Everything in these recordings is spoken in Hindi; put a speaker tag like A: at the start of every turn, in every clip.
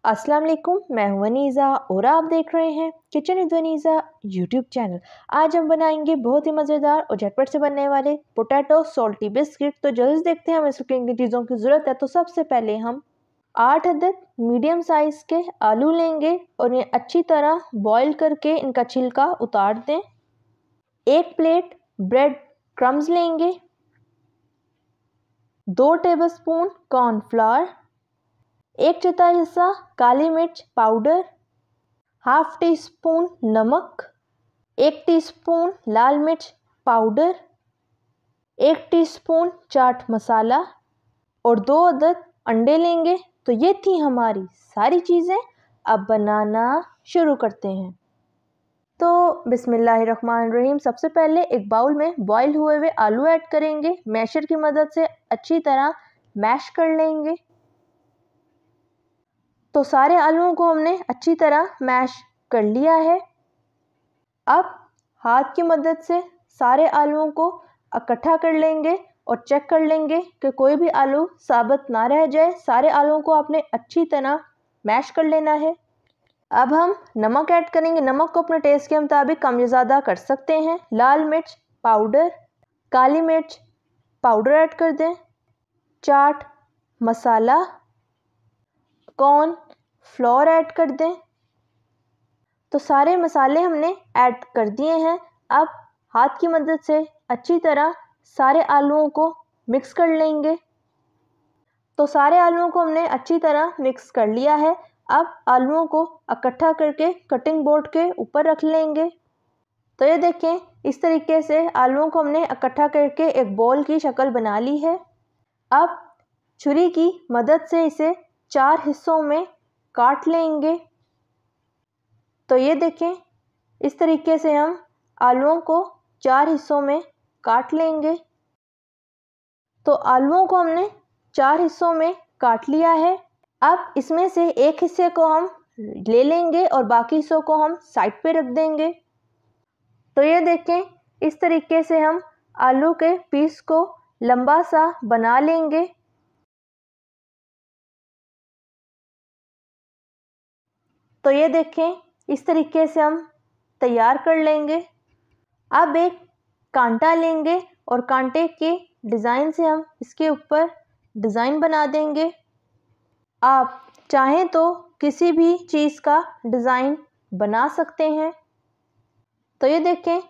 A: अस्सलाम वालेकुम, मैं हूं वनीज़ा और आप देख रहे हैं kitchen with Vaneeza YouTube channel. आज हम बनाएंगे बहुत ही मज़ेदार और झटपट से बनने वाले पोटैटो सॉल्टी बिस्किट। तो जल्दी देखते हैं हमें इसके किन चीज़ों की ज़रूरत है। तो सबसे पहले हम 8 अदद मीडियम साइज़ के आलू लेंगे और इन्हें अच्छी तरह बॉईल करके इनका छिलका उतार दें। 1 प्लेट ब्रेड क्रम्स लेंगे, 2 टेबलस्पून कॉर्नफ्लावर, 1/4 हिस्सा काली मिर्च पाउडर, हाफ टी स्पून नमक, 1 टीस्पून लाल मिर्च पाउडर, 1 टीस्पून चाट मसाला और 2 अदद अंडे लेंगे। तो ये थी हमारी सारी चीज़ें। अब बनाना शुरू करते हैं। तो बिस्मिल्लाहिर्रहमानिर्रहीम। सबसे पहले एक बाउल में बॉईल हुए हुए आलू ऐड करेंगे। मैशर की मदद से अच्छी तरह मैश कर लेंगे। तो सारे आलूओं को हमने अच्छी तरह मैश कर लिया है। अब हाथ की मदद से सारे आलूओं को इकट्ठा कर लेंगे और चेक कर लेंगे कि कोई भी आलू साबुत ना रह जाए। सारे आलूओं को आपने अच्छी तरह मैश कर लेना है। अब हम नमक ऐड करेंगे। नमक को अपने टेस्ट के मुताबिक कम या ज़्यादा कर सकते हैं। लाल मिर्च पाउडर, काली मिर्च पाउडर ऐड कर दें, chaat masala, corn flour add कर दें। तो सारे मसाले हमने ऐड कर दिए हैं। अब हाथ की मदद से अच्छी तरह सारे आलूओं को मिक्स कर लेंगे। तो सारे आलूओं को हमने अच्छी तरह मिक्स कर लिया है। अब आलूओं को इकट्ठा करके कटिंग बोर्ड के ऊपर रख लेंगे। तो ये देखें, इस तरीके से आलूओं को हमने इकट्ठा करके एक बॉल की शक्ल बना ली है। अब छुरी की मदद से इसे 4 हिस्सों में काट लेंगे। तो ये देखें, इस तरीके से हम आलूओं को 4 हिस्सों में काट लेंगे। तो आलूओं को हमने 4 हिस्सों में काट लिया है। अब इसमें से एक हिस्से को हम ले लेंगे और बाकी हिस्सों को हम साइड पे रख देंगे। तो ये देखें, इस तरीके से हम आलू के पीस को लंबा सा बना लेंगे। तो ये देखें, इस तरीके से हम तैयार कर लेंगे। अब एक कांटा लेंगे और कांटे के डिज़ाइन से हम इसके ऊपर डिज़ाइन बना देंगे। आप चाहें तो किसी भी चीज़ का डिज़ाइन बना सकते हैं। तो ये देखें,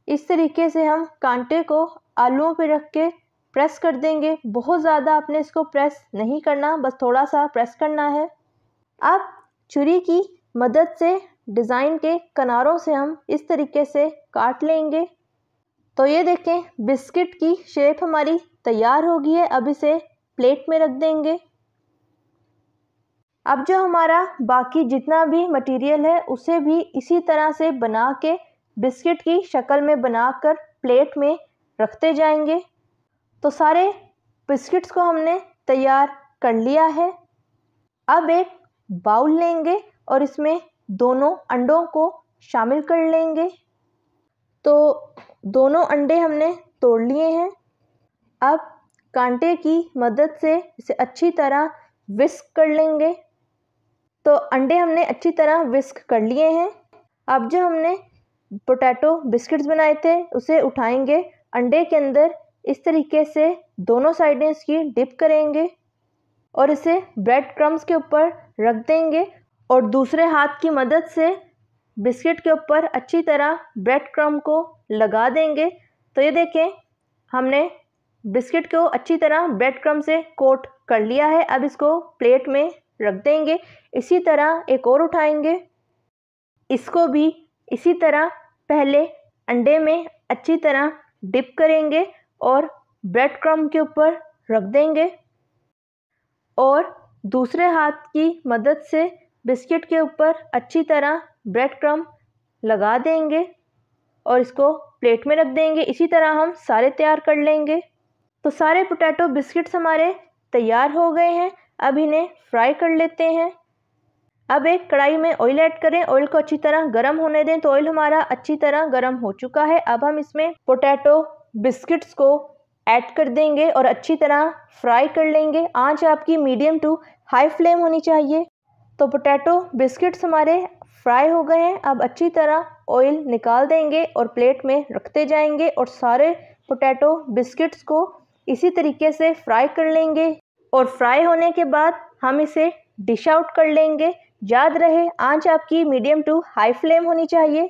A: इस तरीके से हम कांटे को आलूओं पे रख के प्रेस कर देंगे। बहुत ज़्यादा आपने इसको प्रेस नहीं करना, बस थोड़ा सा प्रेस करना है। अब छुरी की मदद से डिज़ाइन के किनारों से हम इस तरीके से काट लेंगे। तो ये देखें, बिस्किट की शेप हमारी तैयार हो गई है। अब इसे प्लेट में रख देंगे। अब जो हमारा बाकी जितना भी मटेरियल है उसे भी इसी तरह से बना के बिस्किट की शक्ल में बनाकर प्लेट में रखते जाएंगे। तो सारे बिस्किट्स को हमने तैयार कर लिया है। अब एक बाउल लेंगे और इसमें दोनों अंडों को शामिल कर लेंगे। तो दोनों अंडे हमने तोड़ लिए हैं। अब कांटे की मदद से इसे अच्छी तरह विस्क कर लेंगे। तो अंडे हमने अच्छी तरह विस्क कर लिए हैं। अब जो हमने पोटैटो बिस्किट्स बनाए थे उसे उठाएंगे, अंडे के अंदर इस तरीके से दोनों साइडें इसकी डिप करेंगे और इसे ब्रेड क्रम्स के ऊपर रख देंगे और दूसरे हाथ की मदद से बिस्किट के ऊपर अच्छी तरह ब्रेड क्रम्ब को लगा देंगे। तो ये देखें, हमने बिस्किट को अच्छी तरह ब्रेड क्रम्ब से कोट कर लिया है। अब इसको प्लेट में रख देंगे। इसी तरह एक और उठाएंगे, इसको भी इसी तरह पहले अंडे में अच्छी तरह डिप करेंगे और ब्रेड क्रम्ब के ऊपर रख देंगे और दूसरे हाथ की मदद से बिस्किट के ऊपर अच्छी तरह ब्रेड क्रम्ब लगा देंगे और इसको प्लेट में रख देंगे। इसी तरह हम सारे तैयार कर लेंगे। तो सारे पोटैटो बिस्किट्स हमारे तैयार हो गए हैं। अब इन्हें फ्राई कर लेते हैं। अब एक कढ़ाई में ऑयल ऐड करें, ऑयल को अच्छी तरह गर्म होने दें। तो ऑयल हमारा अच्छी तरह गर्म हो चुका है। अब हम इसमें पोटैटो बिस्किट्स को ऐड कर देंगे और अच्छी तरह फ्राई कर लेंगे। आंच आपकी मीडियम टू हाई फ्लेम होनी चाहिए। तो पोटैटो बिस्किट्स हमारे फ्राई हो गए हैं। अब अच्छी तरह ऑयल निकाल देंगे और प्लेट में रखते जाएंगे और सारे पोटैटो बिस्किट्स को इसी तरीके से फ्राई कर लेंगे और फ्राई होने के बाद हम इसे डिश आउट कर लेंगे। याद रहे आंच आपकी मीडियम टू हाई फ्लेम होनी चाहिए।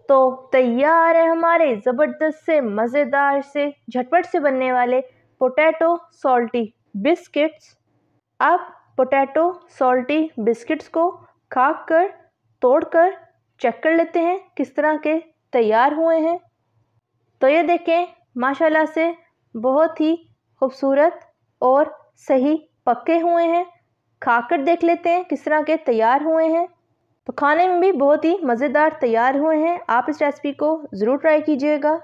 A: तो तैयार है हमारे ज़बरदस्त से मज़ेदार से झटपट से बनने वाले पोटैटो सॉल्टी बिस्किट्स। आप पोटैटो सॉल्टी बिस्किट्स को खाकर तोड़कर चेक कर लेते हैं किस तरह के तैयार हुए हैं। तो ये देखें माशाल्लाह से बहुत ही खूबसूरत और सही पके हुए हैं। खाकर देख लेते हैं किस तरह के तैयार हुए हैं। तो खाने में भी बहुत ही मज़ेदार तैयार हुए हैं। आप इस रेसिपी को ज़रूर ट्राई कीजिएगा।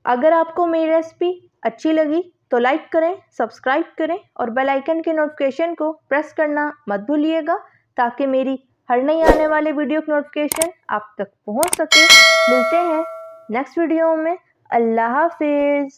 A: अगर आपको मेरी रेसिपी अच्छी लगी तो लाइक करें, सब्सक्राइब करें और बेल आइकन के नोटिफिकेशन को प्रेस करना मत भूलिएगा ताकि मेरी हर नई आने वाले वीडियो की नोटिफिकेशन आप तक पहुंच सके। मिलते हैं नेक्स्ट वीडियो में। अल्लाह हाफिज़।